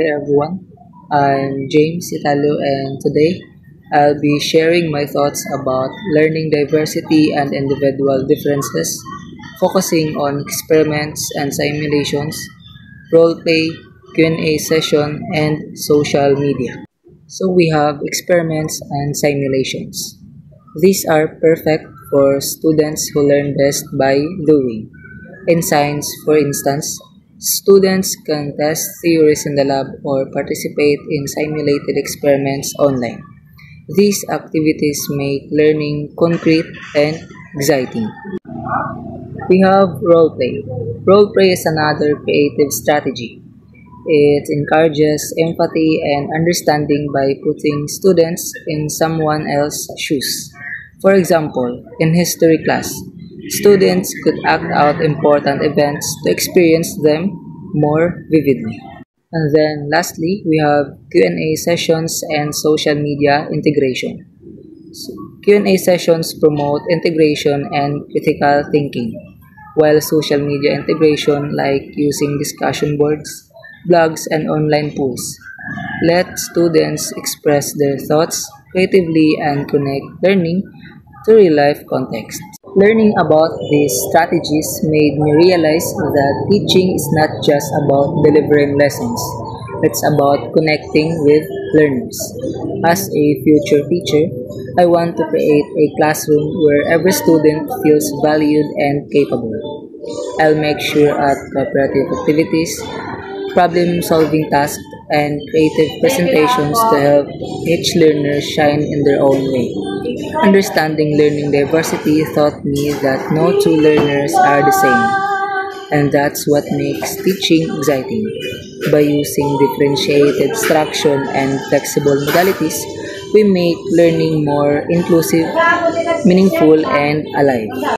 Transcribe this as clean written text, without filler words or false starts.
Hey everyone, I'm James Italo and today I'll be sharing my thoughts about learning diversity and individual differences, focusing on experiments and simulations, role play, Q&A session, and social media. So we have experiments and simulations. These are perfect for students who learn best by doing. In science, for instance, students can test theories in the lab or participate in simulated experiments online. These activities make learning concrete and exciting. We have role play. Role play is another creative strategy. It encourages empathy and understanding by putting students in someone else's shoes. For example, in history class, students could act out important events to experience them more vividly. And then lastly, we have Q&A sessions and social media integration. Q&A sessions promote integration and critical thinking, while social media integration, like using discussion boards, blogs, and online polls, let students express their thoughts creatively and connect learning to real-life context. Learning about these strategies made me realize that teaching is not just about delivering lessons, it's about connecting with learners. As a future teacher, I want to create a classroom where every student feels valued and capable. I'll make sure at cooperative activities, problem-solving tasks, and creative presentations to help each learner shine in their own way. Understanding learning diversity taught me that no two learners are the same, and that's what makes teaching exciting. By using differentiated instruction and flexible modalities, we make learning more inclusive, meaningful, and alive.